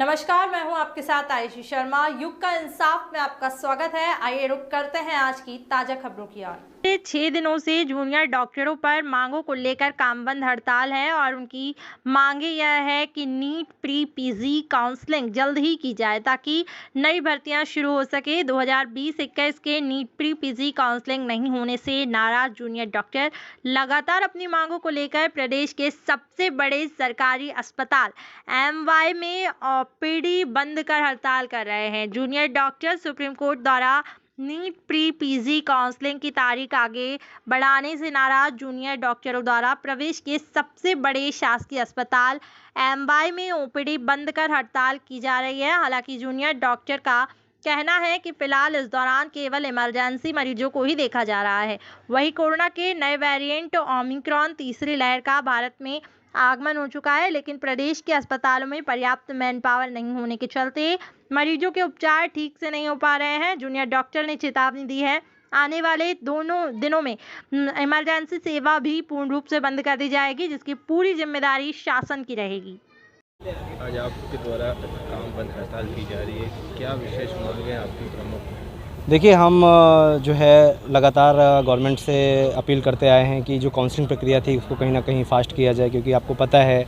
नमस्कार, मैं हूं आपके साथ आयुषी शर्मा। युग का इंसाफ में आपका स्वागत है। आइए रुक करते हैं आज की ताजा खबरों की ओर। 6 दिनों से जूनियर डॉक्टरों पर मांगों को लेकर काम बंद हड़ताल है और उनकी मांगे यह है कि नीट प्री पीजी काउंसलिंग जल्द ही की जाए ताकि नई भर्तियां शुरू हो सके। 2020-21 के नीट प्री पीजी काउंसलिंग नहीं होने से नाराज जूनियर डॉक्टर लगातार अपनी मांगों को लेकर प्रदेश के सबसे बड़े सरकारी अस्पताल एमवाई में ओपीडी बंद कर हड़ताल कर रहे हैं। जूनियर डॉक्टर सुप्रीम कोर्ट द्वारा नीट प्री पीजी काउंसलिंग की तारीख आगे बढ़ाने से नाराज जूनियर डॉक्टरों द्वारा प्रदेश के सबसे बड़े शासकीय अस्पताल एमवाई में ओपीडी बंद कर हड़ताल की जा रही है। हालांकि जूनियर डॉक्टर का कहना है कि फिलहाल इस दौरान केवल इमरजेंसी मरीजों को ही देखा जा रहा है। वहीं कोरोना के नए वेरिएंट ओमिक्रॉन तीसरी लहर का भारत में आगमन हो चुका है, लेकिन प्रदेश के अस्पतालों में पर्याप्त मैन पावर नहीं होने के चलते मरीजों के उपचार ठीक से नहीं हो पा रहे हैं। जूनियर डॉक्टर ने चेतावनी दी है, आने वाले दोनों दिनों में इमरजेंसी सेवा भी पूर्ण रूप से बंद कर दी जाएगी, जिसकी पूरी जिम्मेदारी शासन की रहेगी। आज आपके द्वारा काम बंद हड़ताल की जा रही है, क्या विशेष मांगे आपकी प्रमुख? देखिए, हम जो है लगातार गवर्नमेंट से अपील करते आए हैं कि जो काउंसलिंग प्रक्रिया थी उसको कहीं ना कहीं फास्ट किया जाए, क्योंकि आपको पता है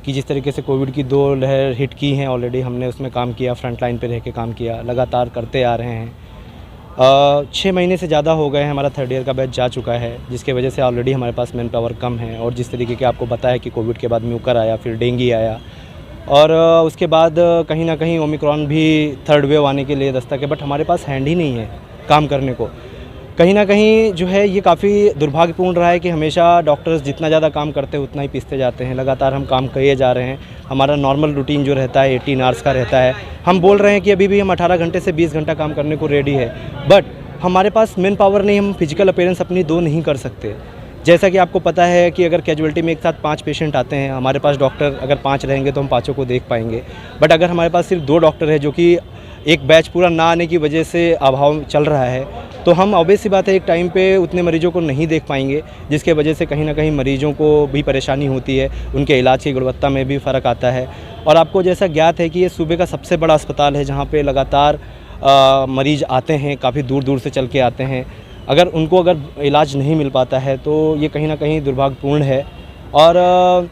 कि जिस तरीके से कोविड की 2 लहर हिट की हैं ऑलरेडी, हमने उसमें काम किया, फ्रंट लाइन पे रह के काम किया, लगातार करते आ रहे हैं। 6 महीने से ज़्यादा हो गए हैं, हमारा 3rd ईयर का बैच जा चुका है, जिसके वजह से ऑलरेडी हमारे पास मैन पावर कम है। और जिस तरीके के आपको पता है कि कोविड के बाद म्यूकर आया, फिर डेंगू आया और उसके बाद कहीं ना कहीं ओमिक्रॉन भी 3rd वेव आने के लिए दस्तक है, बट हमारे पास हैंड ही नहीं है काम करने को। कहीं ना कहीं जो है ये काफ़ी दुर्भाग्यपूर्ण रहा है कि हमेशा डॉक्टर्स जितना ज़्यादा काम करते हैं उतना ही पिसते जाते हैं। लगातार हम काम किए जा रहे हैं, हमारा नॉर्मल रूटीन जो रहता है 18 आवर्स का रहता है। हम बोल रहे हैं कि अभी भी हम 18 घंटे से 20 घंटा काम करने को रेडी है, बट हमारे पास मैन पावर नहीं, हम फिजिकल अपीयरेंस अपनी 2 नहीं कर सकते। जैसा कि आपको पता है कि अगर कैजुअलिटी में एक साथ 5 पेशेंट आते हैं, हमारे पास डॉक्टर अगर 5 रहेंगे तो हम 5 को देख पाएंगे, बट अगर हमारे पास सिर्फ 2 डॉक्टर है, जो कि एक बैच पूरा ना आने की वजह से अभाव चल रहा है, तो हम ऑब्वियस सी बात है एक टाइम पे उतने मरीजों को नहीं देख पाएंगे, जिसके वजह से कहीं ना कहीं मरीजों को भी परेशानी होती है, उनके इलाज की गुणवत्ता में भी फ़र्क आता है। और आपको जैसा ज्ञात है कि ये सूबे का सबसे बड़ा अस्पताल है, जहाँ पे लगातार मरीज आते हैं, काफ़ी दूर दूर से चल के आते हैं। अगर इलाज नहीं मिल पाता है तो ये कहीं ना कहीं दुर्भाग्यपूर्ण है। और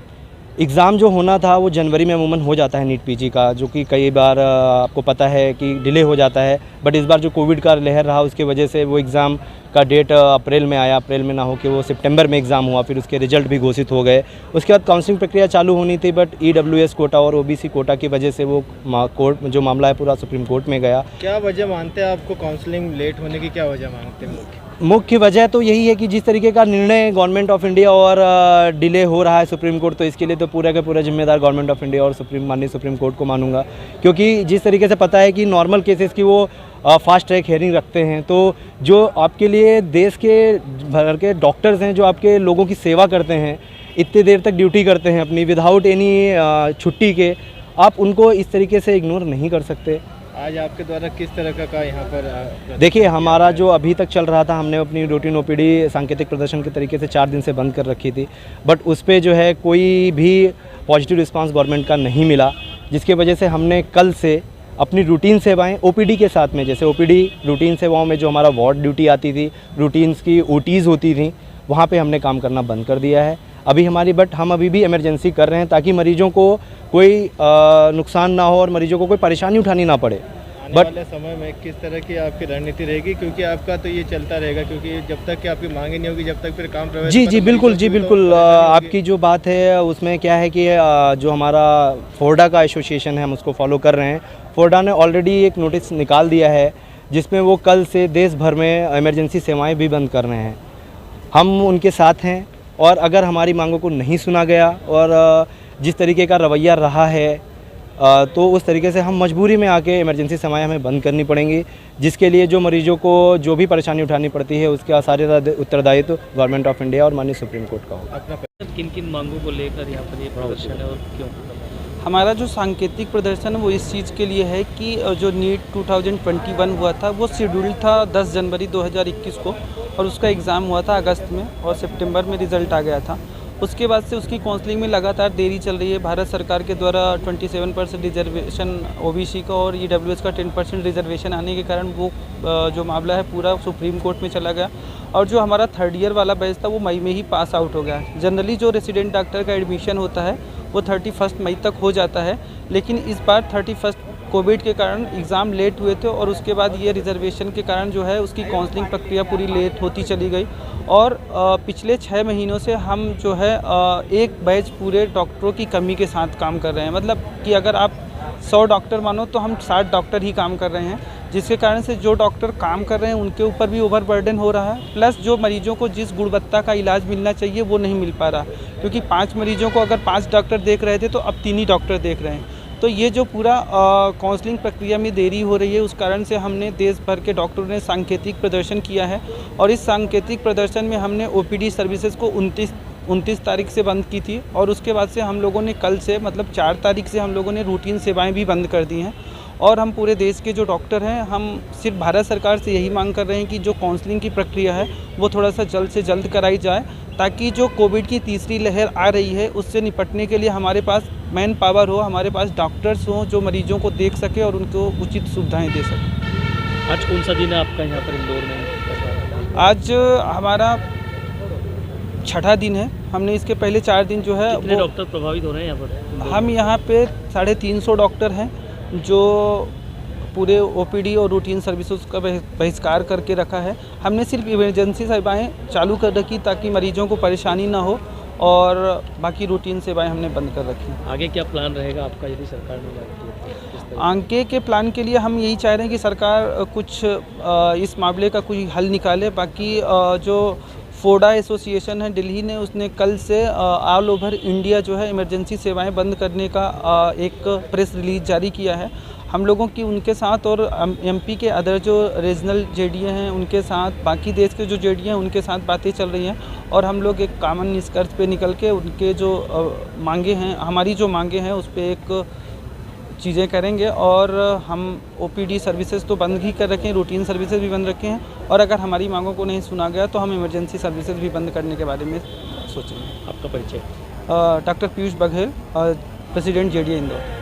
एग्ज़ाम जो होना था वो जनवरी में अमूमन हो जाता है नीट पीजी का, जो कि कई बार आपको पता है कि डिले हो जाता है, बट इस बार जो कोविड का लहर रहा उसकी वजह से वो एग्ज़ाम का डेट अप्रैल में आया, अप्रैल में ना हो कि वो सितंबर में एग्ज़ाम हुआ, फिर उसके रिजल्ट भी घोषित हो गए। उसके बाद काउंसलिंग प्रक्रिया चालू होनी थी, बट EWS कोटा और OBC कोटा की वजह से वो कोर्ट जो मामला है पूरा सुप्रीम कोर्ट में गया। क्या वजह मानते हैं आपको काउंसलिंग लेट होने की, क्या वजह मानते हैं? मुख्य वजह तो यही है कि जिस तरीके का निर्णय गवर्नमेंट ऑफ इंडिया और डिले हो रहा है सुप्रीम कोर्ट, तो इसके लिए तो पूरा का पूरा जिम्मेदार गवर्नमेंट ऑफ इंडिया और माननीय सुप्रीम कोर्ट को मानूंगा। क्योंकि जिस तरीके से पता है कि नॉर्मल केसेस की वो फास्ट ट्रैक हियरिंग रखते हैं, तो जो आपके लिए देश के भर के डॉक्टर्स हैं, जो आपके लोगों की सेवा करते हैं, इतनी देर तक ड्यूटी करते हैं अपनी विदाउट एनी छुट्टी के, आप उनको इस तरीके से इग्नोर नहीं कर सकते। आज आपके द्वारा किस तरह का यहाँ पर देखिए, हमारा जो अभी तक चल रहा था, हमने अपनी रूटीन ओपीडी सांकेतिक प्रदर्शन के तरीके से 4 दिन से बंद कर रखी थी, बट उस पर जो है कोई भी पॉजिटिव रिस्पांस गवर्नमेंट का नहीं मिला, जिसकी वजह से हमने कल से अपनी रूटीन सेवाएं ओपीडी के साथ में, जैसे ओपीडी रूटीन सेवाओं में जो हमारा वार्ड ड्यूटी आती थी, रूटीन्स की OTs होती थी, वहाँ पे हमने काम करना बंद कर दिया है अभी हमारी। बट हम अभी भी इमरजेंसी कर रहे हैं ताकि मरीजों को कोई नुकसान ना हो और मरीजों को कोई परेशानी उठानी ना पड़े। आने वाले समय में किस तरह की आपकी रणनीति रहेगी, क्योंकि आपका तो ये चलता रहेगा, क्योंकि जब तक कि आपकी मांगे नहीं होगी जब तक फिर काम प्रवेश जी बिल्कुल आपकी जो बात है उसमें क्या है कि जो हमारा फोर्डा का एसोसिएशन है, हम उसको फॉलो कर रहे हैं। फोर्डा ने ऑलरेडी एक नोटिस निकाल दिया है, जिसमें वो कल से देश भर में इमरजेंसी सेवाएं भी बंद कर रहे हैं। हम उनके साथ हैं, और अगर हमारी मांगों को नहीं सुना गया और जिस तरीके का रवैया रहा है, तो उस तरीके से हम मजबूरी में आके इमरजेंसी सेवाएं हमें बंद करनी पड़ेंगी, जिसके लिए जो मरीजों को जो भी परेशानी उठानी पड़ती है उसका सारे उत्तरदायित्व गवर्नमेंट ऑफ इंडिया और माननीय सुप्रीम कोर्ट का होगा। किन किन मांगों को लेकर यहाँ पर ये प्रदर्शन है और क्यों? हमारा जो सांकेतिक प्रदर्शन है वो इस चीज़ के लिए है कि जो नीट 2021 हुआ था वो शेड्यूल था 10 जनवरी 2021 को, और उसका एग्ज़ाम हुआ था अगस्त में और सितंबर में रिज़ल्ट आ गया था। उसके बाद से उसकी काउंसलिंग में लगातार देरी चल रही है। भारत सरकार के द्वारा 27% रिजर्वेशन ओबीसी का और ईडब्ल्यूएस का 10% रिजर्वेशन आने के कारण वो जो मामला है पूरा सुप्रीम कोर्ट में चला गया और जो हमारा थर्ड ईयर वाला बैच था वो मई में ही पास आउट हो गया। जनरली जो रेसिडेंट डॉक्टर का एडमिशन होता है वो 31 मई तक हो जाता है, लेकिन इस बार 31 कोविड के कारण एग्ज़ाम लेट हुए थे और उसके बाद ये रिजर्वेशन के कारण जो है उसकी काउंसलिंग प्रक्रिया पूरी लेट होती चली गई। और पिछले 6 महीनों से हम जो है एक बैच पूरे डॉक्टरों की कमी के साथ काम कर रहे हैं। मतलब कि अगर आप 100 डॉक्टर मानो तो हम 60 डॉक्टर ही काम कर रहे हैं, जिसके कारण से जो डॉक्टर काम कर रहे हैं उनके ऊपर भी ओवरबर्डन हो रहा है, प्लस जो मरीजों को जिस गुणवत्ता का इलाज मिलना चाहिए वो नहीं मिल पा रहा, क्योंकि 5 मरीजों को अगर 5 डॉक्टर देख रहे थे तो अब 3 ही डॉक्टर देख रहे हैं। तो ये जो पूरा काउंसलिंग प्रक्रिया में देरी हो रही है उस कारण से हमने देश भर के डॉक्टरों ने सांकेतिक प्रदर्शन किया है और इस सांकेतिक प्रदर्शन में हमने ओपीडी सर्विसेज को 29 तारीख से बंद की थी और उसके बाद से हम लोगों ने कल से मतलब 4 तारीख से हम लोगों ने रूटीन सेवाएं भी बंद कर दी हैं। और हम पूरे देश के जो डॉक्टर हैं हम सिर्फ भारत सरकार से यही मांग कर रहे हैं कि जो काउंसलिंग की प्रक्रिया है वो थोड़ा सा जल्द से जल्द कराई जाए, ताकि जो कोविड की तीसरी लहर आ रही है उससे निपटने के लिए हमारे पास मैन पावर हो, हमारे पास डॉक्टर्स हों जो मरीजों को देख सके और उनको उचित सुविधाएं दे सकें। आज कौन सा दिन है आपका यहाँ पर इंदौर में? आज हमारा 6ठा दिन है। हमने इसके पहले 4 दिन जो है कितने डॉक्टर प्रभावित हो रहे हैं यहाँ पर? हम यहाँ पे 350 डॉक्टर हैं जो पूरे ओपीडी और रूटीन सर्विसेज का बहिष्कार करके रखा है। हमने सिर्फ इमरजेंसी सेवाएं चालू कर रखी ताकि मरीजों को परेशानी ना हो और बाकी रूटीन सेवाएं हमने बंद कर रखी। आगे क्या प्लान रहेगा आपका यदि सरकार ने लागू किया? आगे के प्लान के लिए हम यही चाह रहे हैं कि सरकार कुछ इस मामले का कोई हल निकाले। बाकी जो फोडा एसोसिएशन है दिल्ली ने, उसने कल से ऑल ओवर इंडिया जो है इमरजेंसी सेवाएं बंद करने का एक प्रेस रिलीज जारी किया है। हम लोगों की उनके साथ और एमपी के अदर जो रीजनल जेडीए हैं उनके साथ, बाकी देश के जो जेडीए हैं उनके साथ बातें चल रही हैं और हम लोग एक कॉमन निष्कर्ष पे निकल के उनके जो मांगे हैं, हमारी जो मांगे हैं उस पर एक चीज़ें करेंगे। और हम ओपीडी सर्विसेज तो बंद ही कर रखे हैं, रूटीन सर्विसेज भी बंद रखे हैं और अगर हमारी मांगों को नहीं सुना गया तो हम इमरजेंसी सर्विसेज भी बंद करने के बारे में सोचेंगे। आपका परिचय? Doctor Piyush Baghel, president JDA Indore.